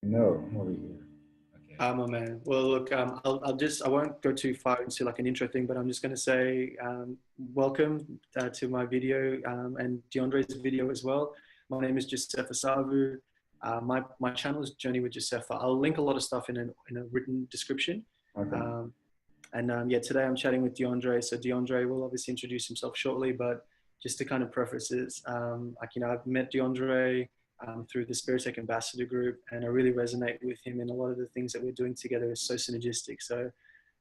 No, I'm over here. Okay. My man. Well, look, I won't go too far into like an intro thing, but I'm just going to say, welcome to my video, and DeAndre's video as well. My name is Josefa Savu. My channel is Journey with Josefa. I'll link a lot of stuff in a written description. Okay. Yeah, today I'm chatting with DeAndre. So DeAndre will obviously introduce himself shortly, but just to kind of preface this, I've met DeAndre through the Spiritech Ambassador group, and I really resonate with him. And a lot of the things that we're doing together is so synergistic. So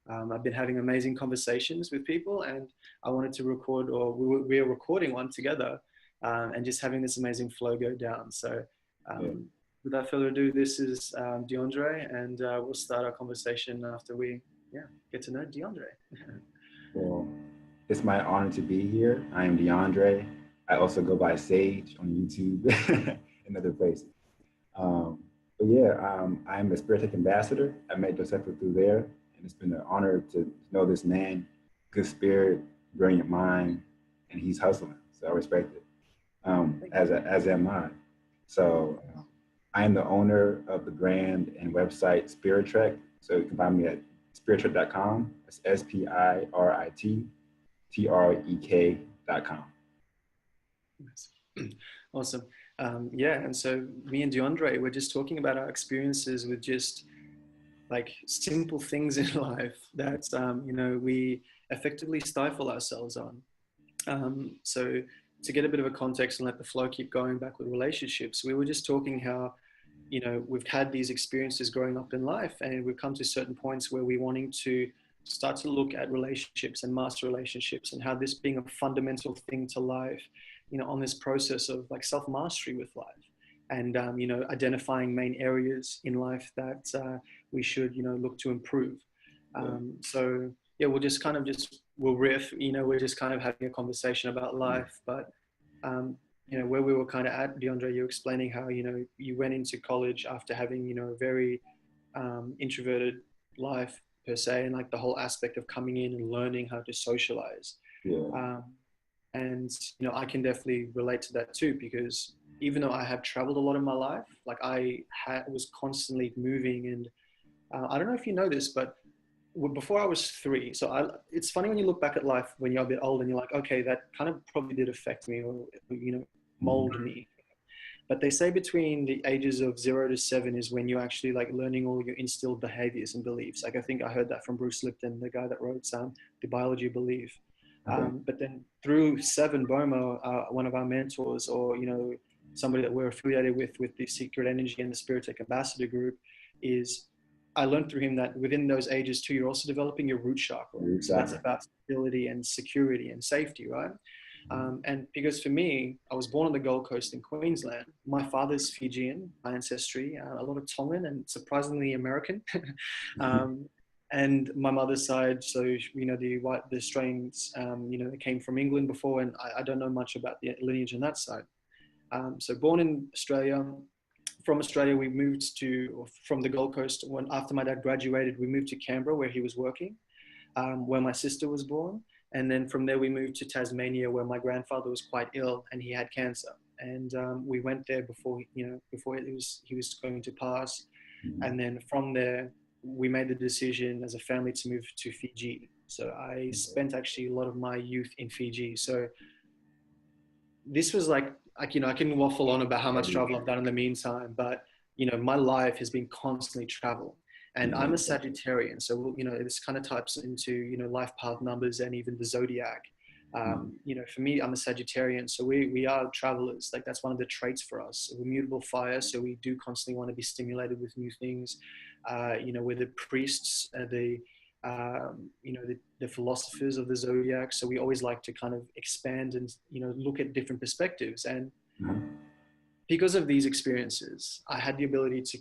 I've been having amazing conversations with people, and I wanted to record, or we are recording one together, and just having this amazing flow go down. So Yeah. without further ado, this is DeAndre, and we'll start our conversation after we get to know DeAndre. Well, it's my honor to be here. I am DeAndre. I also go by Sage on YouTube and other places. But yeah, I'm a Spiritech Ambassador. I met Josefa through there, and it's been an honor to know this man, good spirit, brilliant mind, and he's hustling. So I respect it, as am I. So I am the owner of the brand and website SpiriTrek. So you can find me at SpiriTrek.com. It's SpiriTrek.com. Awesome. And so me and DeAndre, we're just talking about our experiences with just like simple things in life that, we effectively stifle ourselves on. So to get a bit of a context and let the flow keep going back with relationships, we were just talking how, we've had these experiences growing up in life, and we've come to certain points where we're wanting to start to look at relationships and master relationships, and how this being a fundamental thing to life, on this process of like self-mastery with life, and, identifying main areas in life that we should, look to improve. So yeah, we'll riff, we're just kind of having a conversation about life, but where we were kind of at, DeAndre, you were explaining how, you went into college after having, a very introverted life per se, and like the whole aspect of coming in and learning how to socialize. Yeah. And, I can definitely relate to that too, because even though I have traveled a lot in my life, like I was constantly moving, and I don't know if you know this, but before I was 3, so it's funny when you look back at life when you're a bit old and you're like, okay, that kind of probably did affect me, or, mold me. But they say between the ages of 0 to 7 is when you're actually like learning all your instilled behaviors and beliefs. Like I think I heard that from Bruce Lipton, the guy that wrote The Biology of Belief. Okay. But then through 7, Boma, one of our mentors, or, somebody that we're affiliated with the Secret Energy and the Spiritech Ambassador group, is I learned through him that within those ages too, you're also developing your root chakra. So that's about stability and security and safety, right? And because for me, I was born on the Gold Coast in Queensland. My father's Fijian, my ancestry, a lot of Tongan and surprisingly American. And my mother's side, so, the Australians, they came from England before, and I don't know much about the lineage on that side. So born in Australia. From Australia, we moved from the Gold Coast. After my dad graduated, we moved to Canberra, where he was working, where my sister was born. And then from there, we moved to Tasmania, where my grandfather was quite ill and he had cancer. And we went there before he was going to pass. And then from there, we made the decision as a family to move to Fiji. So I spent actually a lot of my youth in Fiji. So this was like, I can waffle on about how much travel I've done in the meantime, but, my life has been constantly travel. And I'm a Sagittarian, so, this kind of types into, life path numbers and even the zodiac. For me, I'm a Sagittarian, so we are travelers. Like that's one of the traits for us. We're mutable fire, so we do constantly want to be stimulated with new things. We're the priests, the philosophers of the zodiac. So we always like to kind of expand and, look at different perspectives. And because of these experiences, I had the ability to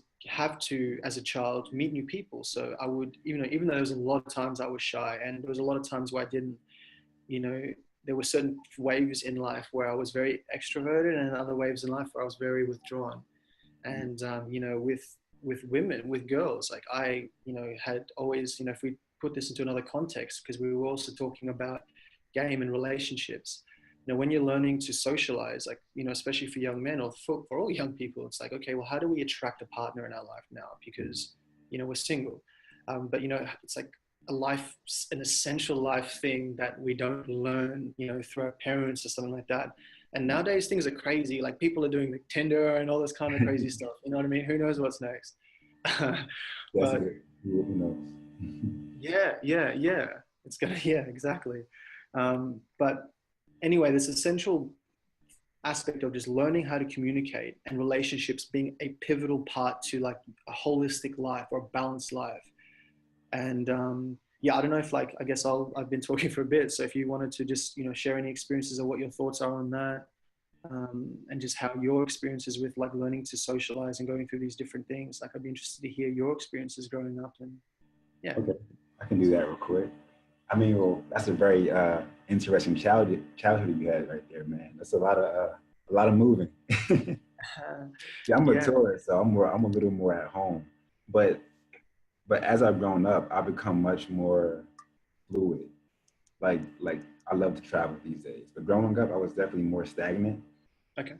as a child, meet new people. So I would, even though there was a lot of times I was shy, and there was a lot of times where I didn't, there were certain waves in life where I was very extroverted, and other waves in life where I was very withdrawn. And, with women, with girls, like I, had always, if we put this into another context, because we were also talking about game and relationships. you know, when you're learning to socialize, like, you know, especially for young men or for all young people, it's like, okay, well, how do we attract a partner in our life now? Because, you know, we're single. But, you know, it's like an essential life thing that we don't learn, you know, through our parents or something like that. And nowadays things are crazy. Like people are doing the Tinder and all this kind of crazy stuff. You know what I mean? Who knows what's next? That's But it. Who knows? yeah. It's gonna, yeah, exactly. But anyway, this essential aspect of just learning how to communicate and relationships being a pivotal part to like a holistic life or a balanced life. And yeah, I don't know if like, I guess I've been talking for a bit. So if you wanted to just, you know, share any experiences or what your thoughts are on that, and just how your experiences with like learning to socialize and going through these different things, like I'd be interested to hear your experiences growing up. And yeah. Okay, I can do that real quick. I mean, well, that's a very interesting childhood you had right there, man. That's a lot of moving. See, I'm a Yeah. tourist, so I'm a little more at home. But as I've grown up, I've become much more fluid. Like I love to travel these days. But growing up, I was definitely more stagnant. Okay.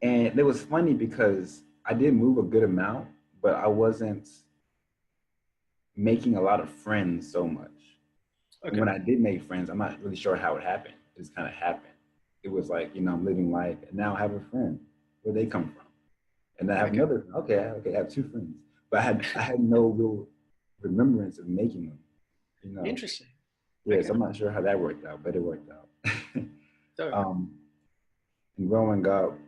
And it was funny because I did move a good amount, but I wasn't making a lot of friends so much. Okay. And when I did make friends, I'm not really sure how it happened. It just kind of happened. It was like, you know, I'm living life and now I have a friend. Where they come from? And I have another friend. Okay, I have two friends. But I had no real remembrance of making them. You know. Interesting. Yeah, so I'm not sure how that worked out, but it worked out. So, And growing up,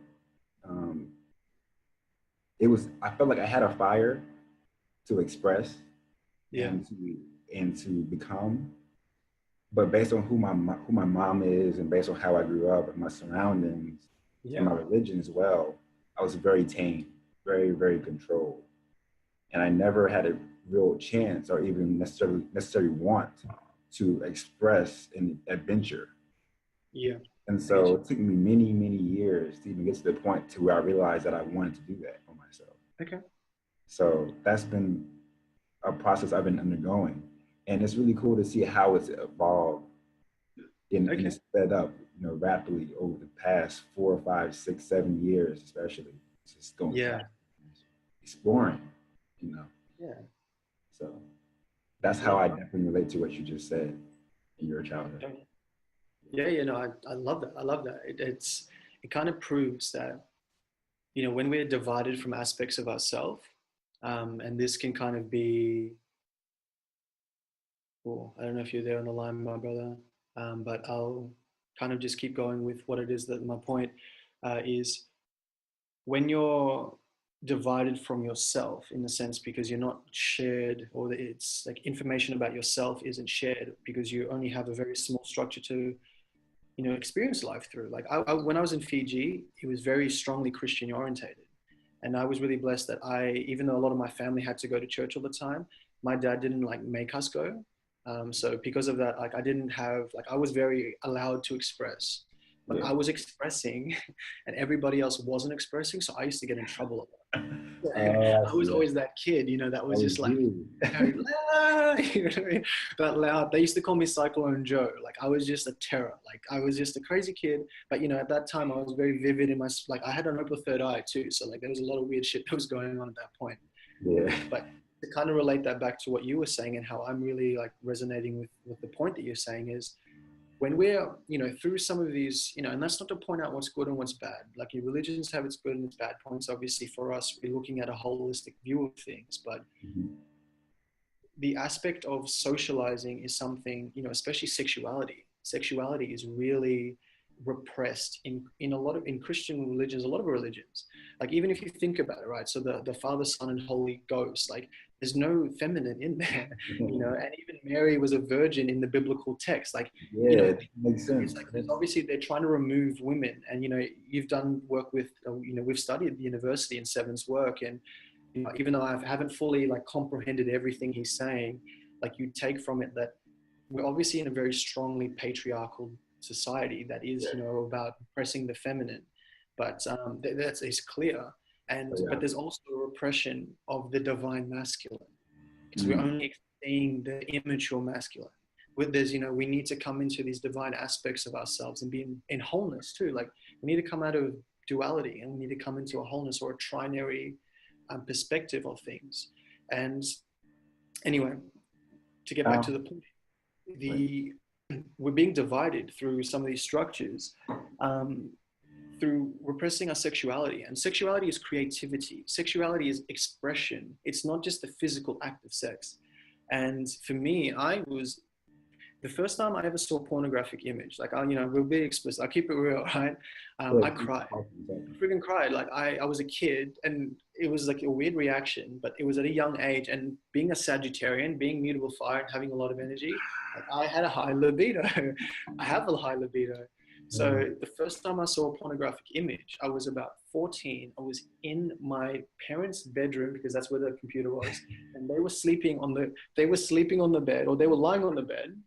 I felt like I had a fire to express yeah. and to become. But based on who my mom is and based on how I grew up and my surroundings and my religion as well, I was very tame, very, very controlled. And I never had a real chance or even necessarily want to express an adventure. Yeah. And so it took me many, many years to even get to the point to where I realized that I wanted to do that for myself. Okay. So that's been a process I've been undergoing. And it's really cool to see how it's evolved and it's sped up, you know, rapidly over the past 4, 5, 6, 7 years, especially. It's just going fast. Exploring, you know. Yeah. So that's how I definitely relate to what you just said in your childhood. Yeah, no, I love that. I love that. It kind of proves that, you know, when we're divided from aspects of ourselves, and this can kind of be, well, I don't know if you're there on the line, my brother, but I'll kind of just keep going with what it is that my point is when you're divided from yourself in the sense because you're not shared, or it's like information about yourself isn't shared because you only have a very small structure to, you know, experience life through. Like when I was in Fiji, it was very strongly Christian orientated. And I was really blessed that even though a lot of my family had to go to church all the time, my dad didn't like make us go. So because of that, like I was very allowed to express, but I was expressing and everybody else wasn't expressing. So I used to get in trouble a lot. I was always that kid, you know, that was just like, you know what I mean? That loud. They used to call me Cyclone Joe. Like I was just a terror. Like I was just a crazy kid. But you know, at that time I was very vivid in like I had an open third eye too. So like there was a lot of weird shit that was going on at that point. Yeah. But to kind of relate that back to what you were saying and how I'm really like resonating with the point that you're saying is when we're, you know, through some of these, you know, and that's not to point out what's good and what's bad. Like your religions have its good and its bad points. Obviously for us, we're looking at a holistic view of things, but the aspect of socializing is something, you know, especially sexuality. Sexuality is really repressed in a lot of, in Christian religions, a lot of religions. Like even if you think about it, right? So the Father, Son, and Holy Ghost, like there's no feminine in there, you know, and even Mary was a virgin in the biblical text. Like, you know, it makes sense. like obviously they're trying to remove women. And, you know, you've done work with, you know, we've studied at the university in Seven's work. And, you know, even though I haven't fully like comprehended everything he's saying, like you take from it that we're obviously in a very strongly patriarchal society that is, you know, about oppressing the feminine, but that's is clear. And but there's also a repression of the divine masculine because we're only seeing the immature masculine. with this, we need to come into these divine aspects of ourselves and be in wholeness too. Like we need to come out of duality and we need to come into a wholeness or a trinary perspective of things. And anyway, to get back to the point, we're being divided through some of these structures through repressing our sexuality. And sexuality is creativity. Sexuality is expression. It's not just the physical act of sex. And for me, the first time I ever saw a pornographic image, like, we'll be explicit, I'll keep it real, right? I cried. I freaking cried. Like I was a kid and it was like a weird reaction, but it was at a young age. And being a Sagittarian, being mutable fire and having a lot of energy, like I had a high libido. I have a high libido. So the first time I saw a pornographic image, I was about 14. I was in my parents' bedroom because that's where the computer was. And they were sleeping on the bed, or they were lying on the bed.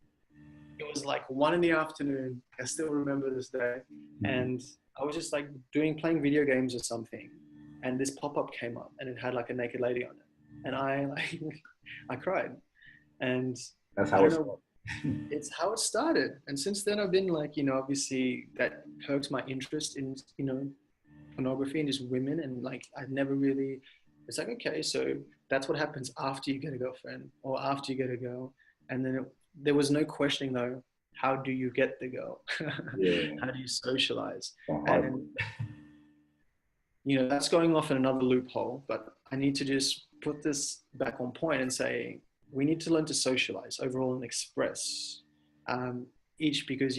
It was like 1 PM. I still remember this day. And I was just like playing video games or something. And this pop-up came up and it had like a naked lady on it. And I cried. And that's how it's how it started. And since then I've been like, obviously that perks my interest in, pornography and just women. And like, I've never really, it's like, okay, so that's what happens after you get a girlfriend or after you get a girl. And then there was no questioning though, how do you get the girl? Yeah. How do you socialize? And, that's going off in another loophole, but I need to just put this back on point and say, we need to learn to socialize overall and express each, because,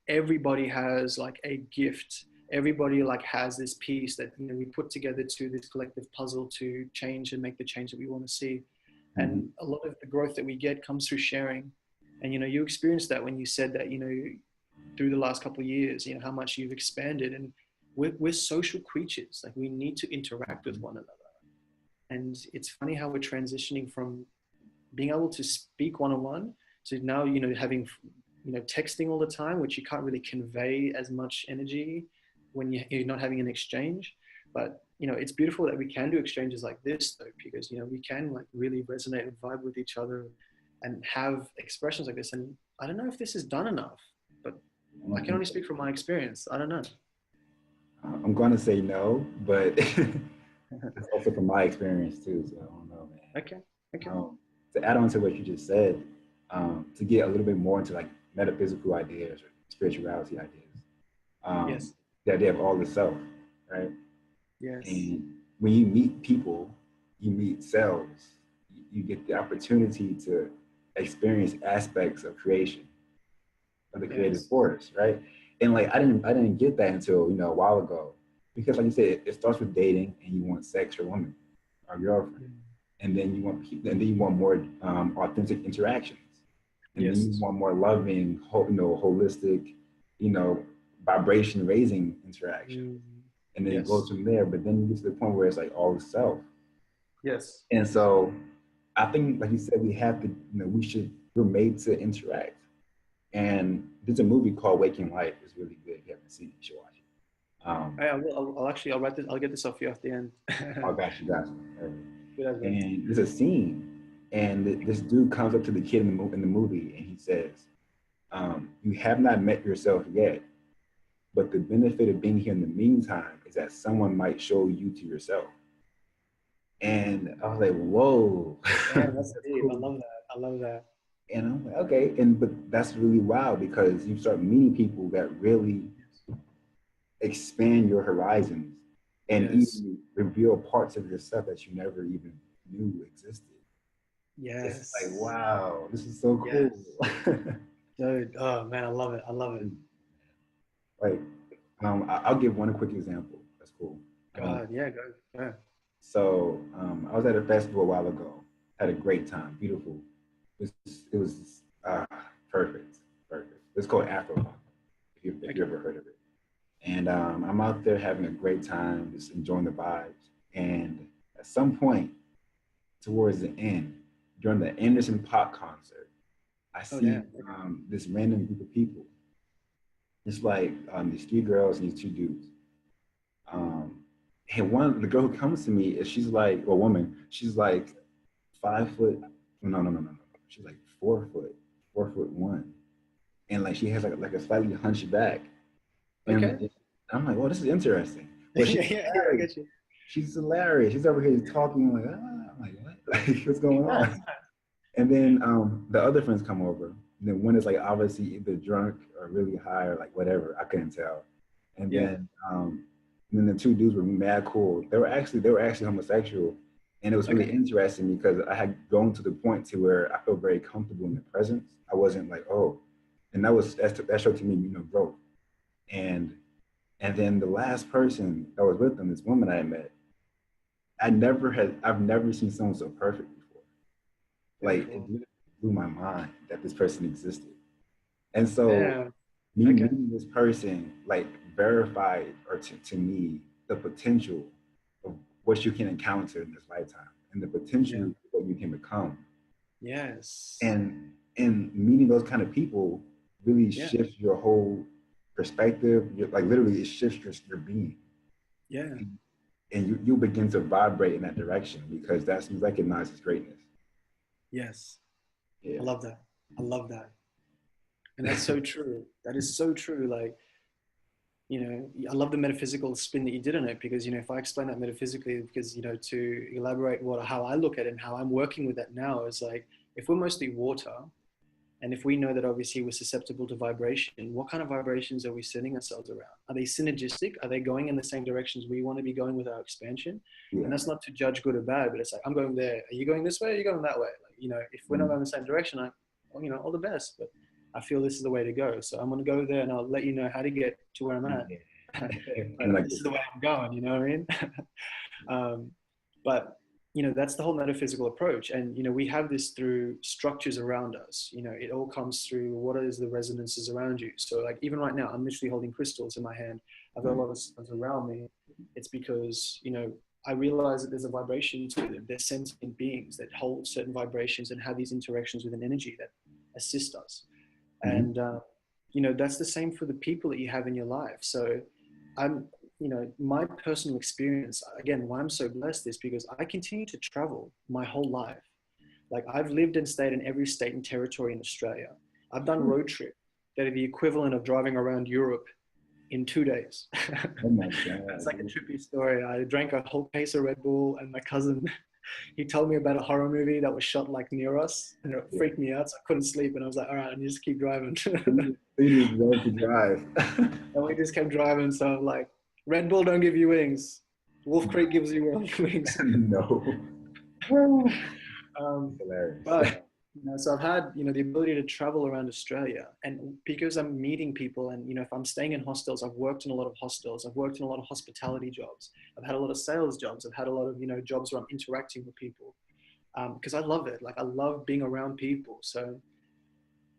everybody has like a gift. Everybody like has this piece that, we put together to this collective puzzle to change and make the change that we want to see. And a lot of the growth that we get comes through sharing. And, you experienced that when you said that, through the last couple of years, how much you've expanded. And we're social creatures. Like we need to interact with one another. And it's funny how we're transitioning from being able to speak one-on-one to now, having, texting all the time, which you can't really convey as much energy when you're not having an exchange. But, it's beautiful that we can do exchanges like this though, because, we can like really resonate and vibe with each other and have expressions like this. And I don't know if this is done enough, but I can only speak from my experience. I don't know. I'm going to say no, but it's also from my experience too. So I don't know, man. Okay. To add on to what you just said, to get a little bit more into like metaphysical ideas or spirituality ideas. Yes. The idea of all the self, right? Yes. And when you meet people, you meet selves, you get the opportunity to experience aspects of creation, of the creative force, right? And like I didn't get that until a while ago, because like you said, it starts with dating, and you want sex or woman or girlfriend, and then you want more authentic interactions, and then you want more loving, holistic, vibration raising interaction, and then it goes from there. But then you get to the point where it's like all the self. Yes. And so I think, like you said, we have to, we're made to interact. And there's a movie called Waking Life. It's really good. If you haven't seen it, you should watch it. I'll write this. I'll get this off you at the end. Oh, got you. And there's a scene, and this dude comes up to the kid in the movie, and he says, "You have not met yourself yet, but the benefit of being here in the meantime is that someone might show you to yourself." And I was like, "Whoa, that's deep. Cool. I love that. And I'm like, okay, but that's really wild, because you start meeting people that really expand your horizons and even reveal parts of yourself that you never even knew existed. Yes. It's like, wow, this is so cool. Yes. Dude, oh man, I love it. Like, I'll give one quick example. That's cool. Go. So I was at a festival a while ago. Had a great time. Beautiful. It was perfect. It's called Afropunk, if you ever heard of it. And I'm out there having a great time, just enjoying the vibes. And at some point, towards the end, during the Anderson Pop concert, I see this random group of people. It's like these 3 girls and these 2 dudes. And the girl who comes to me, she's like, a woman, she's like 5 foot, no. She's like 4 foot. 4'1", and like she has like a slightly hunched back, and Okay. I'm like, well, this is interesting. But Yeah, she's yeah, yeah, I hilarious. get you. She's hilarious. She's over here talking. I'm like, ah. I'm like, what? Like, what's going Nice. on? And then the other friends come over. And then one is like obviously either drunk or really high or like whatever. I couldn't tell. And Yeah. then the two dudes were mad cool. They were actually homosexual. And it was really Okay. interesting because I had grown to the point to where I felt very comfortable in their presence. I wasn't like, oh, and that showed to me, growth. And and then the last person that was with them, this woman I met, I've never seen someone so perfect before. Like it Beautiful. literally blew my mind that this person existed. And so Yeah. me Okay. meeting this person like verified or to me the potential of what you can encounter in this lifetime and the potential Yeah. of what you can become. Yes. And meeting those kind of people really Yeah. shifts your whole perspective. Like literally it shifts your being. Yeah. And you begin to vibrate in that direction because that's you recognize as greatness. Yes. I Yeah. love that. I love that. And that's so true. That is so true. Like, I love the metaphysical spin that you did on it because, if I explain that metaphysically, because, to elaborate how I look at it and how I'm working with that now is like, if we're mostly water, and if we know that obviously we're susceptible to vibration, what kind of vibrations are we sending ourselves around? Are they synergistic? Are they going in the same directions we want to be going with our expansion? Yeah. And that's not to judge good or bad, but it's like, I'm going there. Are you going this way? Or are you going that way? Like, if we're not going the same direction, well, all the best. But I feel this is the way to go. So I'm going to go there and I'll let you know how to get to where I'm at. Yeah. And But like this is the way I'm going, you know what I mean? um, but that's the whole metaphysical approach, and we have this through structures around us. It all comes through what is the resonances around you. So like even right now I'm literally holding crystals in my hand. I've got a lot of stuff around me. It's because I realize that there's a vibration to them. They're sentient beings that hold certain vibrations and have these interactions with an energy that assist us. Mhm. And that's the same for the people that you have in your life. So I'm my personal experience, again, why I'm so blessed is because I continue to travel my whole life. Like I've lived and stayed in every state and territory in Australia. I've done road trips that are the equivalent of driving around Europe in 2 days. Oh my That's God. like a trippy story. I drank a whole case of Red Bull, and my cousin, he told me about a horror movie that was shot like near us, and it Yeah. freaked me out. So I couldn't sleep, and I was like, all right, I need to just keep driving. You just love to drive. And we just kept driving. So I'm like, Red Bull don't give you wings. Wolf Creek gives you wings. No. Um, Hilarious. but so I've had the ability to travel around Australia, and because I'm meeting people, and if I'm staying in hostels, I've worked in a lot of hostels. I've worked in a lot of hospitality jobs. I've had a lot of sales jobs. I've had a lot of jobs where I'm interacting with people because I love it. Like I love being around people. So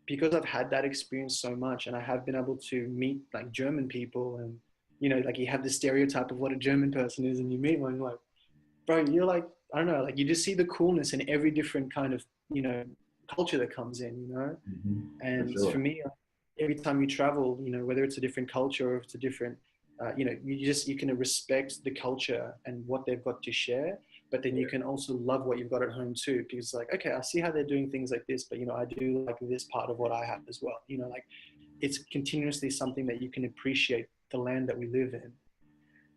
because I've had that experience so much, and I have been able to meet like German people, and like you have the stereotype of what a German person is, and you meet one, you're like, bro, you're like, I don't know, like you just see the coolness in every different kind of culture that comes in. For And for sure. me, every time you travel, whether it's a different culture or if it's a different, you can respect the culture and what they've got to share, but then you Yeah. can also love what you've got at home too, because it's like, okay, I see how they're doing things like this, but I do like this part of what I have as well. Like it's continuously something that you can appreciate the land that we live in.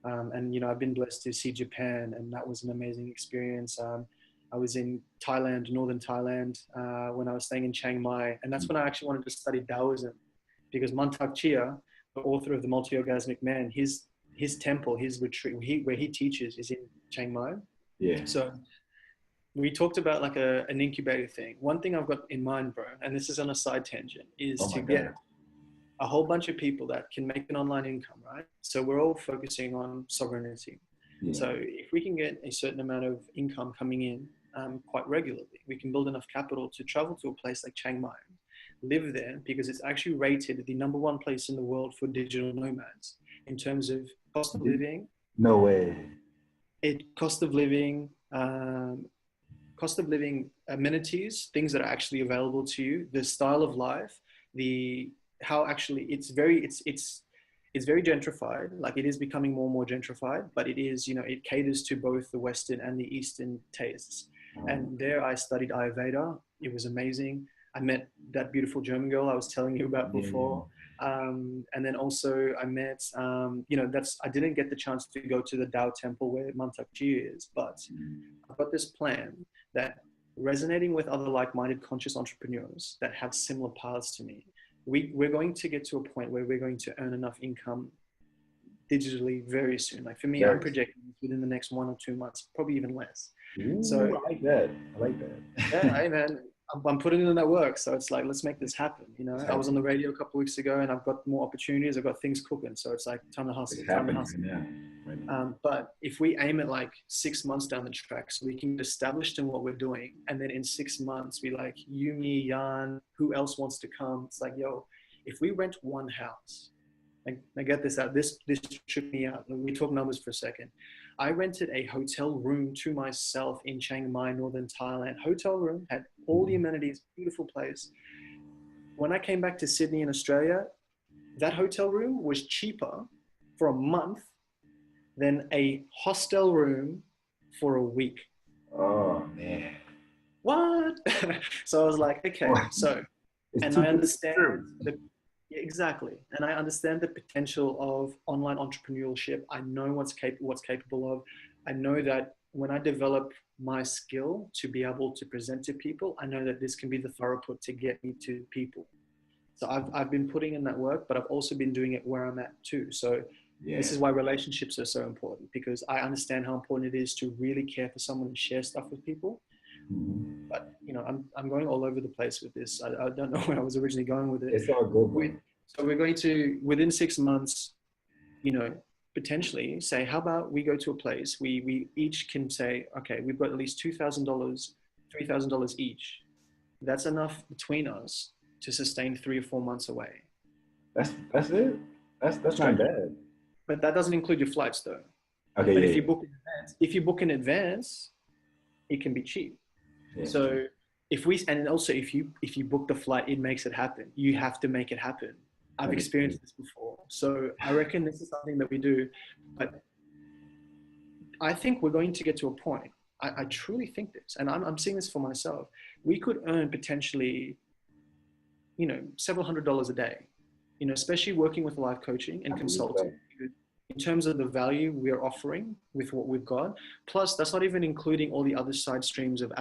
And I've been blessed to see Japan, and that was an amazing experience. I was in Thailand, northern Thailand, when I was staying in Chiang Mai, and that's when I actually wanted to study Taoism, because Mantak Chia, the author of the Multi-Orgasmic Man, his temple, his retreat, where he teaches, is in Chiang Mai. Yeah. So we talked about like an incubator thing. One thing I've got in mind, bro, and this is on a side tangent, is Oh to my get God. a whole bunch of people that can make an online income, right? So we're all focusing on sovereignty. Yeah. So if we can get a certain amount of income coming in quite regularly, we can build enough capital to travel to a place like Chiang Mai, live there, because it's actually rated the #1 place in the world for digital nomads in terms of cost of living. No way. Cost of living, amenities, things that are actually available to you, the style of life, the how actually it's very gentrified. Like it is becoming more and more gentrified, but it is it caters to both the Western and the Eastern tastes. And there I studied Ayurveda. It was amazing. I met that beautiful German girl I was telling you about Yeah. before. And then also I met, you know, I didn't get the chance to go to the Tao temple where Mantak Chi is, but I've got this plan that resonating with other like-minded conscious entrepreneurs that have similar paths to me, we're going to get to a point where we're going to earn enough income digitally very soon. Like for me, I'm projecting within the next 1 or 2 months, probably even less. Ooh, So I like that. I like that. yeah, hey man, I'm putting in that work. So it's like, let's make this happen. You know, I was on the radio a couple of weeks ago and I've got more opportunities. I've got things cooking. So it's like time to hustle, time to hustle. Right now. But if we aim at like 6 months down the track, so we can get established in what we're doing. And then in 6 months, we like you, me, Jan, who else wants to come? It's like, yo, if we rent one house, like, now get this out. This tripped me out. We talk numbers for a second. I rented a hotel room to myself in Chiang Mai, northern Thailand. Hotel room, had all the amenities, beautiful place. When I came back to Sydney in Australia, that hotel room was cheaper for a month than a hostel room for a week. Oh man. What? So I was like, okay, so, and I understand exactly. And I understand the potential of online entrepreneurship. I know what's capable of. I know that when I develop my skill to be able to present to people, I know that this can be the throughput to get me to people. So I've been putting in that work, but I've also been doing it where I'm at too. So this is why relationships are so important, because I understand how important it is to really care for someone and share stuff with people. But you know, I'm going all over the place with this. I don't know where I was originally going with it. It's all good. So we're going to, within 6 months, you know, potentially say, how about we go to a place, we each can say, okay, we've got at least $2,000, $3,000 each. That's enough between us to sustain 3 or 4 months away. That's it. That's not bad. But that doesn't include your flights though. Okay. But if you book in advance, it can be cheap. Yeah. So if you book the flight, it makes it happen. You have to make it happen. I've experienced this before. So I reckon this is something that we do. But I think we're going to get to a point. I truly think this, and I'm seeing this for myself. We could earn potentially, you know, several $100s a day, you know, especially working with life coaching and consulting. In terms of the value we're offering with what we've got, plus that's not even including all the other side streams of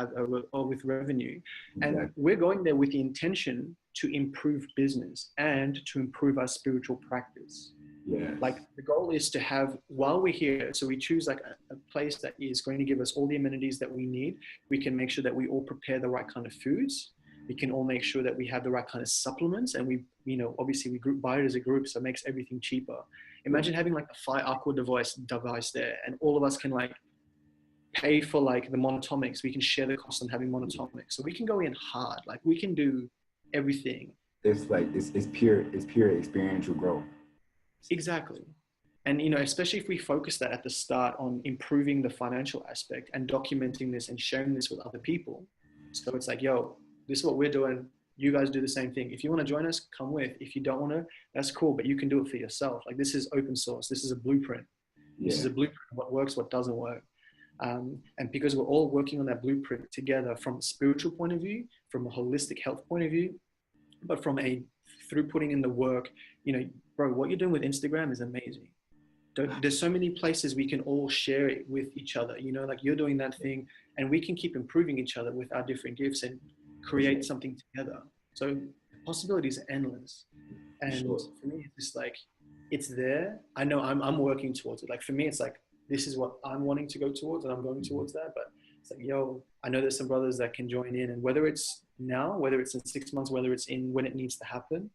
or with revenue. And we're going there with the intention to improve business and to improve our spiritual practice. Yeah. Like the goal is to have, while we're here, so we choose like a place that is going to give us all the amenities that we need. We can make sure that we all prepare the right kind of foods. We can all make sure that we have the right kind of supplements, and we, you know, obviously we buy it as a group, so it makes everything cheaper. Imagine having like a Phi Aqua device there, and all of us can like pay for like the monatomics. We can share the cost on having monatomics, so we can go in hard. Like we can do everything. It's like it's pure experiential growth. Exactly. And you know, especially if we focus that at the start on improving the financial aspect and documenting this and sharing this with other people. So it's like, yo, this is what we're doing. You guys do the same thing. If you want to join us, come with. If you don't want to, that's cool, but you can do it for yourself. Like this is open source. This is a blueprint. This is a blueprint of what works, what doesn't work. And because we're all working on that blueprint together from a spiritual point of view, from a holistic health point of view, but through putting in the work, you know, bro, what you're doing with Instagram is amazing. There's so many places we can all share it with each other. You know, like you're doing that thing, and we can keep improving each other with our different gifts and create something together. So possibilities are endless. And for me, it's just like, it's there. I know I'm working towards it. Like for me, it's like, this is what I'm wanting to go towards, and I'm going towards that. But it's like, yo, I know there's some brothers that can join in, and whether it's now, whether it's in 6 months, whether it's in when it needs to happen,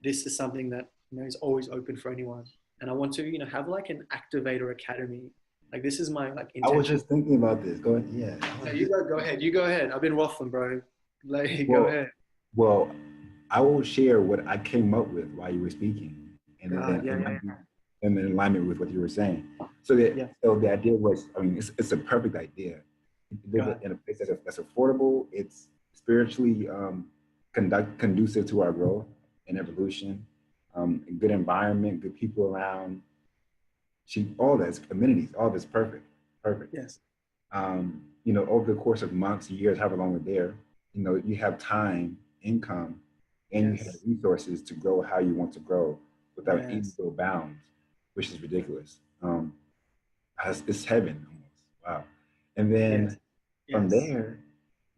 this is something that, you know, is always open for anyone. And I want to, you know, have like an activator academy. Like this is my like intention. I was just thinking about this. Go ahead. Yeah. No, go ahead. You go ahead. I've been waffling, bro. Like, go ahead. Well, I will share what I came up with while you were speaking, and in alignment with what you were saying. So the idea was, I mean, it's a perfect idea. Live in a place that's affordable. It's spiritually conducive to our growth and evolution. A good environment, good people around. All that's amenities. All that's perfect. Yes. You know, over the course of months, years, however long we're there, you know, you have time income and you have resources to grow how you want to grow without any real bounds, which is ridiculous. It's heaven almost. Wow. And then from there,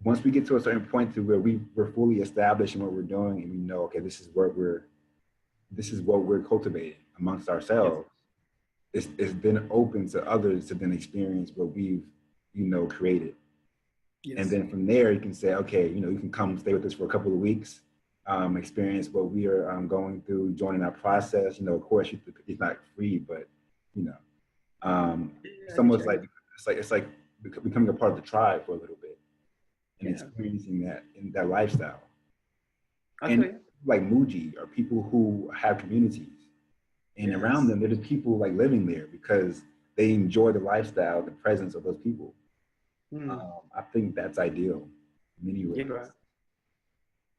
once we get to a certain point to where we're fully established in what we're doing and we know, okay, this is what we're cultivating amongst ourselves, it's then open to others to then experience what we've, created. And then from there, you can say, okay, you can come stay with us for a couple of weeks, experience what we are going through, joining our process. Of course, it's not free, but it's almost it's like becoming a part of the tribe for a little bit and experiencing that in that lifestyle. Okay. And like Muji are people who have communities, and around them, there's people like living there because they enjoy the lifestyle, the presence of those people. I think that's ideal in many ways. Yeah,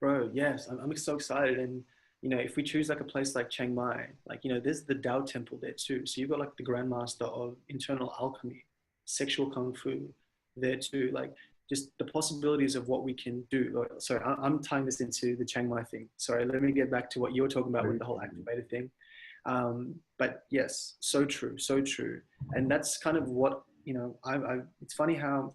bro. Yes, I'm so excited. And, if we choose like a place like Chiang Mai, like, there's the Tao temple there too. So you've got like the grandmaster of internal alchemy, sexual kung fu there too. Like just the possibilities of what we can do. Sorry, I'm tying this into the Chiang Mai thing. Sorry, let me get back to what you were talking about with the whole activator thing. But yes, so true, so true. And that's kind of what, it's funny how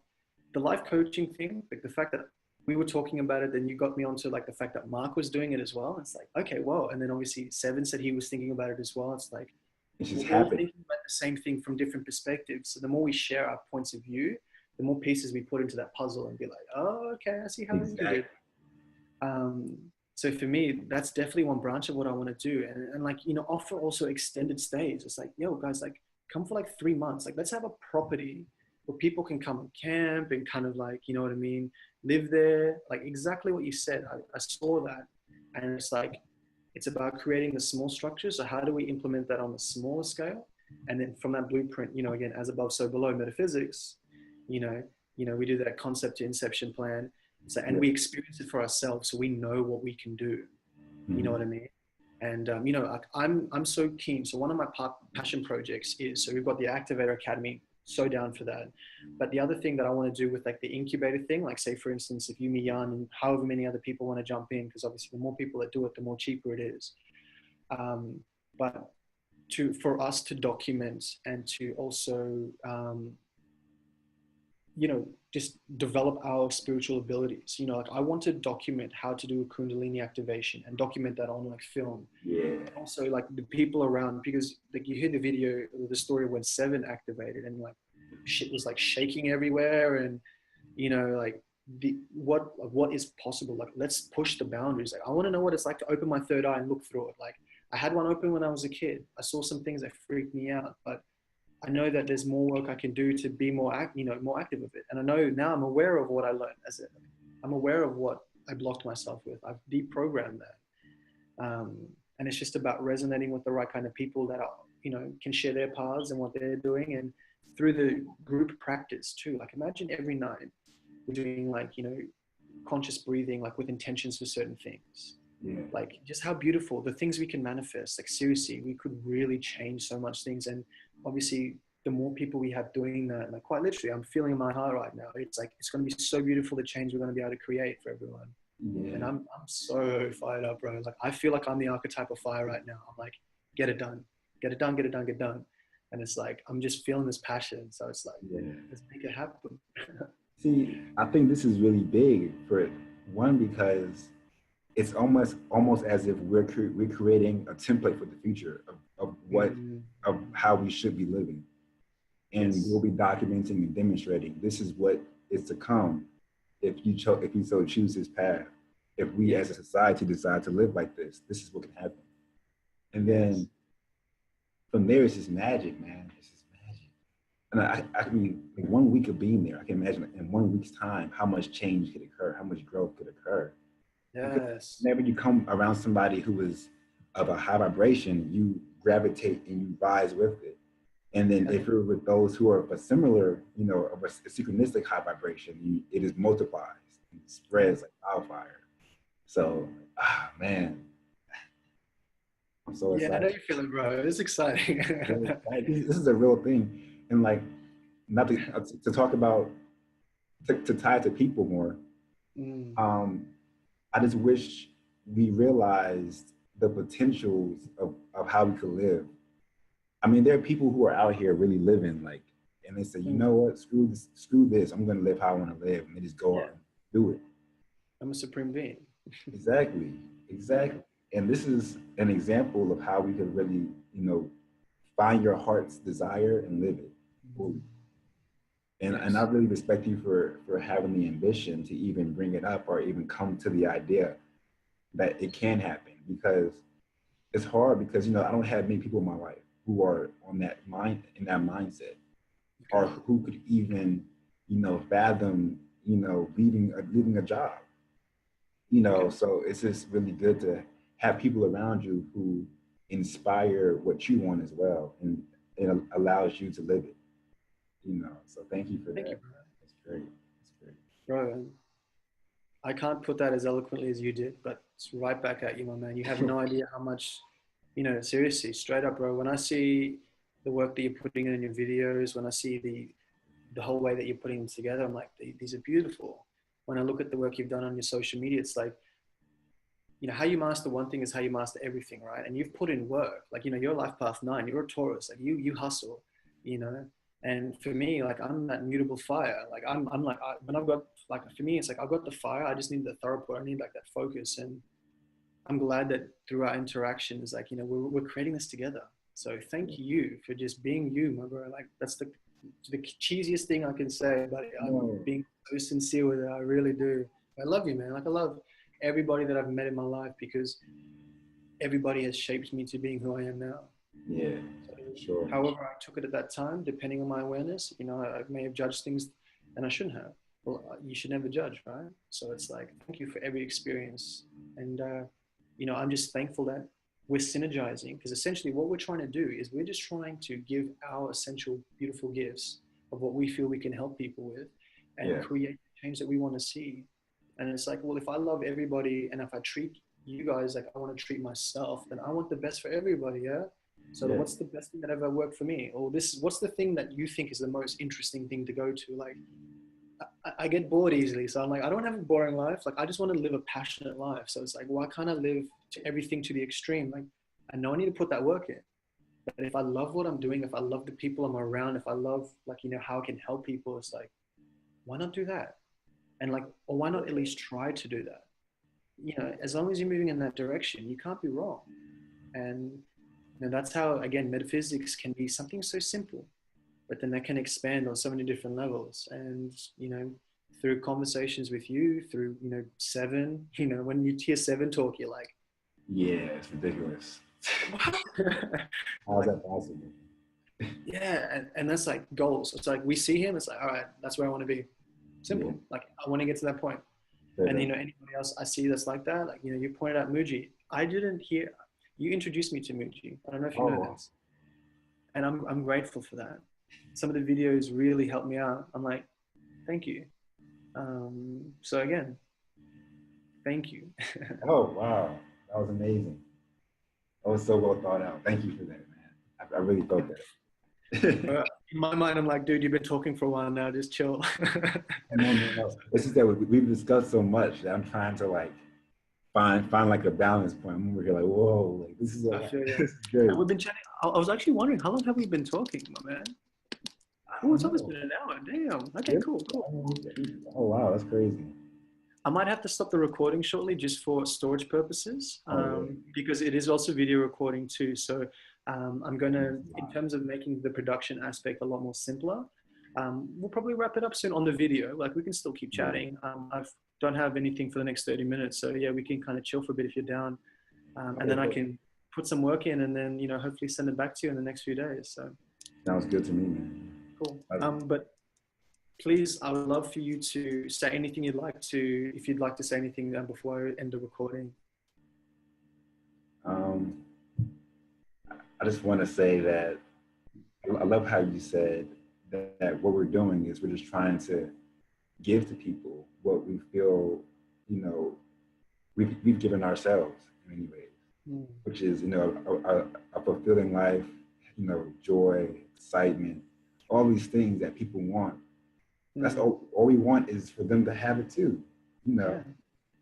the life coaching thing, like the fact that we were talking about it, then you got me onto like the fact that Mark was doing it as well. It's like, okay, whoa. And then obviously Seven said he was thinking about it as well. It's like, it's just we're all thinking about the same thing from different perspectives. So the more we share our points of view, the more pieces we put into that puzzle and be like, oh, okay, I see how you did it. So for me, that's definitely one branch of what I want to do. And like, offer also extended stays. It's like, yo guys, like come for like 3 months. Like let's have a property where people can come and camp and kind of like, you know what I mean? Live there, like exactly what you said. I saw that. And it's like, it's about creating the small structure. So how do we implement that on a smaller scale? And then from that blueprint, again, as above, so below metaphysics, we do that concept to inception plan. So, and we experience it for ourselves. So we know what we can do. You know what I mean? And, I'm so keen. So one of my passion projects is, so we've got the Activator Academy, so down for that. But the other thing that I want to do with like the incubator thing, like say for instance, if you, me, Jan, and however many other people want to jump in, because obviously the more people that do it, the more cheaper it is. But for us to document and to also, just develop our spiritual abilities. Like I want to document how to do a Kundalini activation and document that on like film. And also like the people around, because like you hear the video, the story when Seven activated and like shit was like shaking everywhere, and like what is possible. Like let's push the boundaries. Like I want to know what it's like to open my third eye and look through it. Like I had one open when I was a kid. I saw some things that freaked me out, but I know that there's more work I can do to be more active with it. And I know now I'm aware of what I learned I'm aware of what I blocked myself with. I've deprogrammed that. And it's just about resonating with the right kind of people that are, can share their paths and what they're doing. And through the group practice too, like imagine every night we're doing like, conscious breathing, like with intentions for certain things. Like just how beautiful the things we can manifest. Like seriously, we could really change so much things. And obviously the more people we have doing that, like quite literally, I'm feeling in my heart right now. It's like, it's going to be so beautiful, the change we're going to be able to create for everyone. And I'm so fired up, bro. Like, I feel like I'm the archetype of fire right now. I'm like, get it done, get it done, get it done, get it done. And it's like, I'm just feeling this passion. So it's like, let's make it happen. See, I think this is really big for it. One, because it's almost as if we're creating a template for the future of what, of how we should be living. And we'll be documenting and demonstrating this is what is to come if you so choose this path. If we as a society decide to live like this is what can happen. And then from there, it's just magic, man. It's just magic. And I mean, like 1 week of being there, I can imagine in 1 week's time, how much change could occur, how much growth could occur. Yes. Whenever you come around somebody who is of a high vibration, you gravitate and you rise with it. And then if you're with those who are of a similar, of a synchronistic high vibration, it is multiplies and spreads like wildfire. So, man, I'm so excited. Yeah, I know you feel it, bro. It's exciting. This is a real thing. And like, not to talk about, to tie it to people more. I just wish we realized the potentials of how we could live. I mean, there are people who are out here really living like, and they say, you know what, screw this. I'm going to live how I want to live. And they just go out and do it. I'm a supreme being. Exactly. Exactly. And this is an example of how we could really, you know, find your heart's desire and live it fully. And I really respect you for having the ambition to even bring it up or even come to the idea that it can happen, because it's hard, because, you know, I don't have many people in my life who are on that mindset, or who could even, you know, fathom, you know, leaving a job, you know. So it's just really good to have people around you who inspire what you want as well, and it allows you to live it, you know. So thank you for Thank you, that. bro. That's great. That's great. Bro, I can't put that as eloquently as you did, but it's right back at you, my man. You have no idea how much, you know, seriously, straight up, bro. When I see the work that you're putting in your videos, when I see the whole way that you're putting them together, I'm like, these are beautiful. When I look at the work you've done on your social media, it's like, you know, how you master one thing is how you master everything, right? And you've put in work. Like, you know, you're life path 9, you're a Taurus, like you hustle, you know. And for me, like, I'm that mutable fire. Like I'm like, when I've got, like, for me, it's like I've got the fire, I just need the throughput, I need like that focus. And I'm glad that through our interactions, like, you know, we're creating this together. So thank you for just being you, my bro. Like, that's the cheesiest thing I can say, but I'm No. being so sincere with it. I really do. I love you, man. Like, I love everybody that I've met in my life, because everybody has shaped me to being who I am now. Yeah, So, sure. however I took it at that time, depending on my awareness, you know, I may have judged things and I shouldn't have. Well, you should never judge, right? So it's like, thank you for every experience. And, you know, I'm just thankful that we're synergizing, because essentially what we're trying to do is we're just trying to give our essential, beautiful gifts of what we feel we can help people with, and create the change that we want to see. And it's like, well, if I love everybody and if I treat you guys like I want to treat myself, then I want the best for everybody. Yeah. So what's the best thing that ever worked for me? Or what's the thing that you think is the most interesting thing to go to? Like, I get bored easily. So I'm like, I don't have a boring life. Like, I just want to live a passionate life. So it's like, why can't I live to everything to the extreme? Like, I know I need to put that work in. But if I love what I'm doing, if I love the people I'm around, if I love, like, you know, how I can help people, it's like, why not do that? And like, or why not at least try to do that? You know, as long as you're moving in that direction, you can't be wrong. And you know, that's how, again, metaphysics can be something so simple, but then that can expand on so many different levels. And, you know, through conversations with you, through, you know, Seven, you know, when you hear Seven talk, you're like, yeah, it's ridiculous. How is like, that possible? yeah. And that's like goals. It's like, we see him, it's like, all right, that's where I want to be. Simple. Like, I want to get to that point. And, you know, anybody else I see that's like that, like, you know, you pointed out Muji. I didn't hear, you introduced me to Muji. I don't know if you know this. And I'm grateful for that. Some of the videos really helped me out. I'm like, thank you. So again, thank you. Oh, wow. That was amazing. That was so well thought out. Thank you for that, man. I really felt that. In my mind, I'm like, dude, you've been talking for a while now. Just chill. No. It's just that we've discussed so much that I'm trying to like find like a balance point. I'm over here like, whoa, like this is a I lot. feel you. This is good. We've been chatting. I was actually wondering, how long have we been talking, my man? Oh, it's almost been an hour. Damn. Okay, cool. Oh, wow, that's crazy. I might have to stop the recording shortly just for storage purposes, because it is also video recording too. So I'm going to, in terms of making the production aspect a lot more simpler, we'll probably wrap it up soon on the video. Like, we can still keep chatting. I don't have anything for the next 30 minutes. So yeah, we can kind of chill for a bit if you're down. And then I can put some work in, and then, you know, hopefully send it back to you in the next few days. So sounds good to me, man. Cool. But please, I would love for you to say anything you'd like to, if you'd like to say anything before I end the recording. I just want to say that I love how you said that what we're doing is we're just trying to give to people what we feel, you know, we've given ourselves in many ways, which is, you know, a fulfilling life, you know, joy, excitement, all these things that people want. That's all we want is for them to have it too, you know.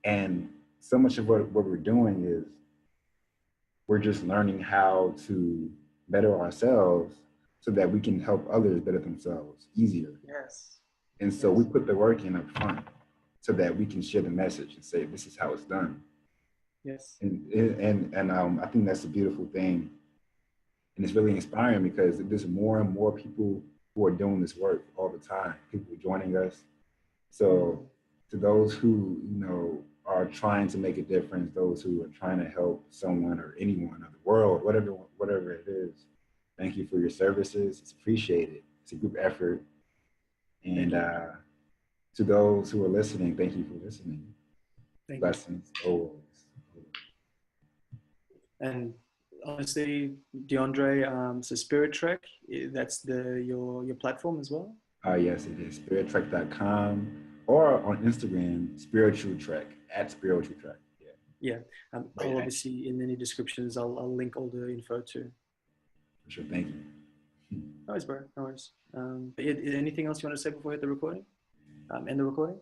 And so much of what we're doing is we're just learning how to better ourselves so that we can help others better themselves easier. Yes. And so we put the work in up front so that we can share the message and say, this is how it's done. Yes. And I think that's a beautiful thing. And it's really inspiring because there's more and more people who are doing this work all the time, people joining us. So to those who, you know, are trying to make a difference, those who are trying to help someone or anyone or the world, whatever it is, thank you for your services. It's appreciated. It's a group effort. And to those who are listening, thank you for listening. Thank Blessings always. And honestly, DeAndre, so SpiriTrek, that's your platform as well? Yes, it is. SpiriTrek.com or on Instagram, SpiritualTrek, at SpiritualTrek. Yeah. I'll obviously, in any descriptions, I'll link all the info too. For sure. Thank you. No worries, bro. No worries. But anything else you want to say before we hit the recording? End the recording?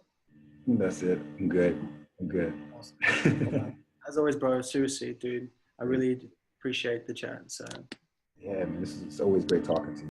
That's it. I'm good. Awesome. As always, bro, seriously, dude, I really appreciate the chat. So yeah, man, it's always great talking to you.